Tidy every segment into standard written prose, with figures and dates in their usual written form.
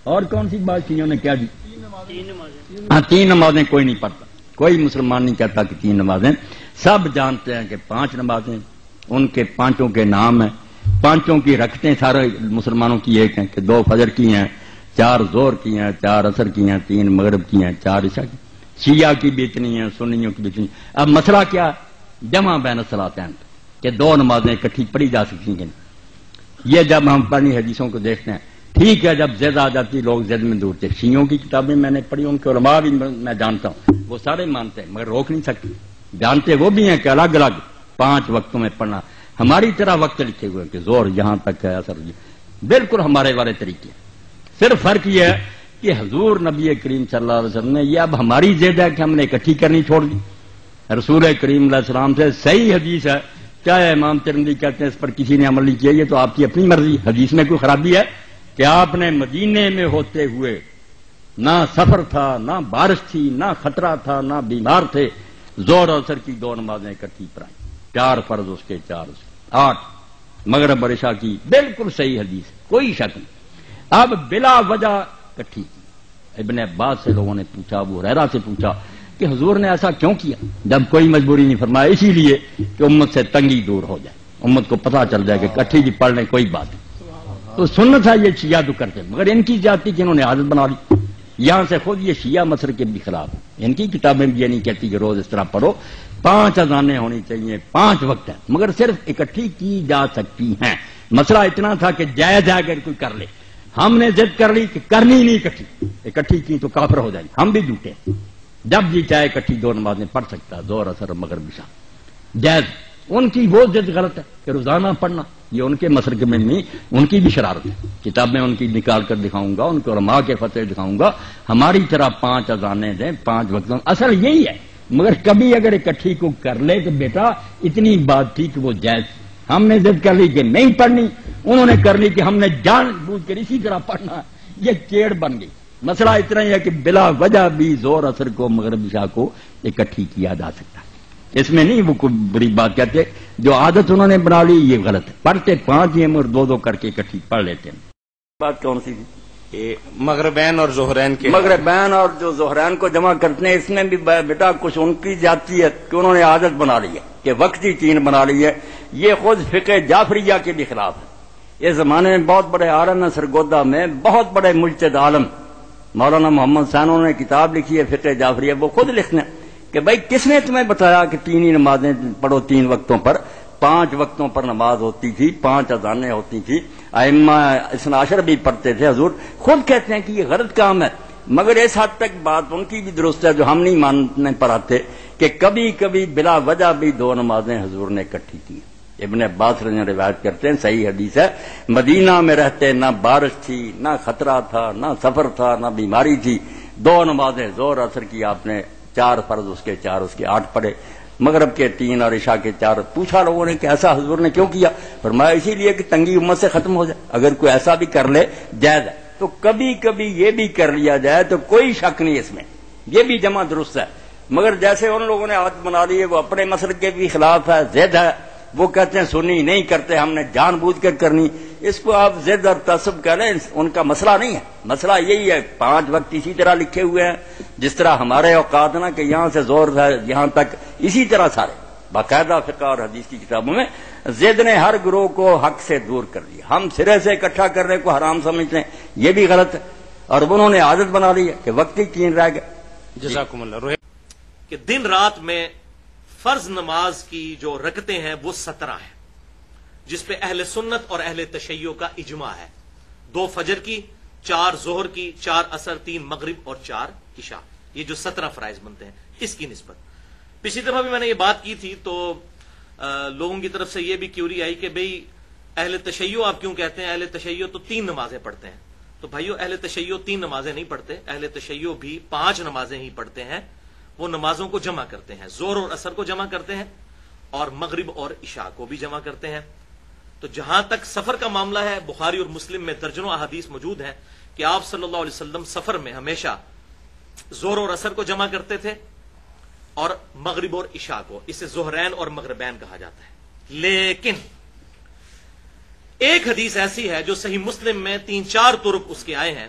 اور کون سی بات شیعوں نے کیا دی؟ ہاں 3 نمازیں کوئی نہیں پڑھتا، کوئی مسلمان نہیں کہتا کہ 3 نمازیں، سب جانتے ہیں کہ 5 نمازیں، ان کے 5 کے نام ہیں، 5 کی رکھتے سارے مسلمانوں کی ایک ہیں کہ 2 فجر کی ہیں، 4 ظہر کی ہیں، 4 عصر کی ہیں، 3 مغرب کی ہیں، 4 عشاء کی، شیعہ کی بھی اتنی ہیں، سنیوں کی بھی اتنی۔ اب مسئلہ کیا ہے؟ جمع بین الصلاتین، کہ 2 نمازیں اکٹھی پڑھی جا سکتی ہیں۔ یہ جب ہم پڑھنی حدیثوں کو دیکھتے ہیں، ٹھیک ہے جب زد آ جاتی لوگ زد میں دور تھے، شیعوں کی کتابیں میں نے پڑھی، ان کے علماء بھی میں جانتا ہوں، وہ سارے مانتے ہیں مگر روک نہیں سکتے، جانتے وہ بھی ہیں کہ الگ الگ 5 وقتوں میں پڑھنا، ہماری طرح وقت لکھے ہوئے کہ زور یہاں تک ہے، اثر بالکل ہمارے والے طریقے، صرف فرق یہ ہے کہ حضور نبی کریم صلی اللہ علیہ وسلم نے، یہ اب ہماری زد ہے کہ ہم نے اکٹھی کرنی چھوڑ دی، رسول کریم علیہ السلام سے صحیح حدیث ہے، چاہے امام ترمذی کہتے ہیں اس پر کسی نے عمل نہیں کیا، یہ تو آپ کی اپنی مرضی، حدیث میں کوئی خرابی ہے کہ آپ نے مدینے میں ہوتے ہوئے نہ سفر تھا، نہ بارش تھی، نہ خطرہ تھا، نہ بیمار تھے، ظہر اور عصر کی 2 نمازیں اکٹھی پڑھائیں، 4 فرض اس کے 4 اس کے 8 مغرب اور عشاء کی، بالکل صحیح حدیث، کوئی شک نہیں۔ اب بلا وجہ اکٹھی کی، ابن عباس سے لوگوں نے پوچھا، ابو ہریرہ سے پوچھا کہ حضور نے ایسا کیوں کیا؟ جب کوئی مجبوری نہیں فرمایا، اسی لیے کہ امت سے تنگی دور ہو جائے، امت کو پتہ چل جائے کہ اکٹھی کی پڑھ لیں کوئی بات نہیں۔ تو سنت ہے یہ شیعہ تو کرتے، مگر ان کی جاتی کہ انہوں نے عادت بنا لی، یہاں سے خود یہ شیعہ مسلک کے بھی خلاف ہے، ان کی کتابیں بھی یہ نہیں کہتی کہ روز اس طرح پڑھو، 5 اذانیں ہونی چاہیے، 5 وقت ہیں، مگر صرف اکٹھی کی جا سکتی ہیں۔ مسئلہ اتنا تھا کہ جائز ہے اگر کوئی کر لے، ہم نے ضد کر لی کہ کرنی نہیں اکٹھی، اکٹھی کی تو کافر ہو جائے گی، ہم بھی جھوٹے ہیں، جب جی چاہے اکٹھی 2 نمازیں پڑھ سکتا ہے، ظہر عصر مغرب عشاء جائز۔ ان کی وہ ضد غلط ہے کہ روزانہ پڑھنا، یہ ان کے مسلک میں نہیں، ان کی بھی شرارت ہے، کتابیں ان کی نکال کر دکھاؤں گا، ان کے علماء کے فتوے دکھاؤں گا، ہماری طرح 5 اذانیں دیں، 5 وقتوں، اصل یہی ہے، مگر کبھی اگر اکٹھی کو کر لے تو بیٹا اتنی بات تھی کہ وہ جائز، ہم نے ضد کر لی کہ نہیں پڑھنی، انہوں نے کر لی کہ ہم نے جان بوجھ کر اسی طرح پڑھنا، یہ چیڑ بن گئی۔ مسئلہ اتنا ہی ہے کہ بلا وجہ بھی ظہر عصر کو مغرب عشاء کو اکٹھی کیا جا سکتا ہے، اس میں نہیں وہ کوئی بری بات کہتے، جو عادت انہوں نے بنا لی یہ غلط ہے، پڑھتے 5 ہی اور 2 کر کے اکٹھی پڑھ لیتے ہیں۔ بات کون سی تھی؟ مغربین اور ظہرین کے، مغربین اور جو ظہرین کو جمع کرتے ہیں، اس میں بھی بیٹا کچھ ان کی جاتی ہے کہ انہوں نے عادت بنا لی ہے کہ وقتی 3 بنا لی ہے، یہ خود فقہ جعفریہ کے بھی خلاف ہے۔ اس زمانے میں بہت بڑے عالم ہیں، سرگودا میں بہت بڑے مجتہد عالم مولانا محمد سانو نے کتاب لکھی ہے فقہ جعفریہ، وہ خود لکھتے ہیں کہ بھائی کس نے تمہیں بتایا کہ 3 ہی نمازیں پڑھو، 3 وقتوں پر، 5 وقتوں پر نماز ہوتی تھی، 5 اذانیں ہوتی تھی، ائمہ اثنا عشر بھی پڑھتے تھے، حضور خود کہتے ہیں کہ یہ غلط کام ہے، مگر اس حد تک بات ان کی بھی درست ہے جو ہم نہیں ماننے پر آتے کہ کبھی کبھی بلا وجہ بھی 2 نمازیں حضور نے اکٹھی کی۔ ابن عباس رضی اللہ عنہ روایت کرتے ہیں، صحیح حدیث ہے، مدینہ میں رہتے نہ بارش تھی، نہ خطرہ تھا، نہ سفر تھا، نہ بیماری تھی، 2 نمازیں ظہر عصر کی آپ نے 4 فرض اس کے 4 اس کے 8 پڑھے، مغرب کے 3 اور عشاء کے 4۔ پوچھا لوگوں نے کہ ایسا حضور نے کیوں کیا؟ فرمایا اسی لیے کہ تنگی امت سے ختم ہو جائے، اگر کوئی ایسا بھی کر لے جائز ہے، تو کبھی کبھی یہ بھی کر لیا جائے تو کوئی شک نہیں اس میں، یہ بھی جمع درست ہے، مگر جیسے ان لوگوں نے عادت بنا لی ہے، وہ اپنے مسلک کے بھی خلاف ہے، ضد ہے، وہ کہتے ہیں سنی نہیں کرتے، ہم نے جان بوجھ کر کرنی، اس کو آپ ضد اور تعصب کہہ لیں، ان کا مسئلہ نہیں ہے، مسئلہ یہی ہے 5 وقت اسی طرح لکھے ہوئے ہیں جس طرح ہمارے اوقات نا کہ یہاں سے زور ہے یہاں تک، اسی طرح سارے باقاعدہ فقہ اور حدیث کی کتابوں میں۔ ضد نے ہر گروہ کو حق سے دور کر دیا، ہم سرے سے اکٹھا کرنے کو حرام سمجھتے ہیں، یہ بھی غلط ہے، اور انہوں نے عادت بنا لی ہے کہ وقت ہی 3 رہ گئے۔ جزاکم اللہ۔ کہ دن رات میں فرض نماز کی جو رکعتیں ہیں وہ 17 ہیں، جس پہ اہل سنت اور اہل تشیع کا اجماع ہے، 2 فجر کی، 4 ظہر کی، 4 عصر، 3 مغرب اور 4 عشاء، یہ جو 17 فرائض بنتے ہیں اس کی نسبت۔ پچھلی دفعہ بھی میں نے یہ بات کی تھی تو لوگوں کی طرف سے یہ بھی کیوری آئی کہ بھئی اہل تشیع آپ کیوں کہتے ہیں؟ اہل تشیع تو 3 نمازیں پڑھتے ہیں۔ تو بھائیو اہل تشیع 3 نمازیں نہیں پڑھتے، اہل تشیع بھی 5 نمازیں ہی پڑھتے ہیں، وہ نمازوں کو جمع کرتے ہیں، ظہر اور عصر کو جمع کرتے ہیں اور مغرب اور عشاء کو بھی جمع کرتے ہیں۔ تو جہاں تک سفر کا معاملہ ہے، بخاری اور مسلم میں درجنوں احادیث موجود ہیں کہ آپ صلی اللہ علیہ وسلم سفر میں ہمیشہ ظہر اور عصر کو جمع کرتے تھے اور مغرب اور عشاء کو، اسے ظہرین اور مغربین کہا جاتا ہے۔ لیکن ایک حدیث ایسی ہے جو صحیح مسلم میں 3-4 طرق اس کے آئے ہیں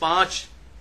5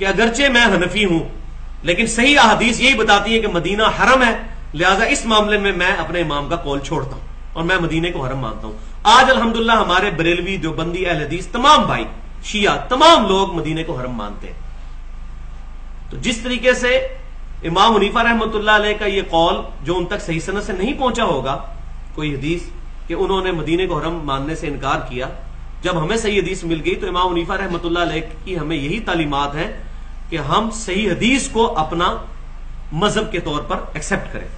کہ اگرچہ میں حنفی ہوں لیکن صحیح احادیث یہی بتاتی ہے کہ مدینہ حرم ہے، لہذا اس معاملے میں میں اپنے امام کا قول چھوڑتا ہوں اور میں مدینے کو حرم مانتا ہوں۔ آج الحمدللہ ہمارے بریلوی، دیوبندی، اہل حدیث، تمام بھائی، شیعہ، تمام لوگ مدینے کو حرم مانتے ہیں۔ تو جس طریقے سے امام حنیفہ رحمۃ اللہ علیہ کا یہ قول جو ان تک صحیح سند سے نہیں پہنچا ہوگا کوئی حدیث کہ انہوں نے مدینے کو حرم ماننے سے انکار کیا، جب ہمیں صحیح حدیث مل گئی تو امام حنیفہ رحمۃ اللہ علیہ کی ہمیں یہی تعلیمات ہیں کہ ہم صحیح حدیث کو اپنا مذہب کے طور پر ایکسپٹ کریں۔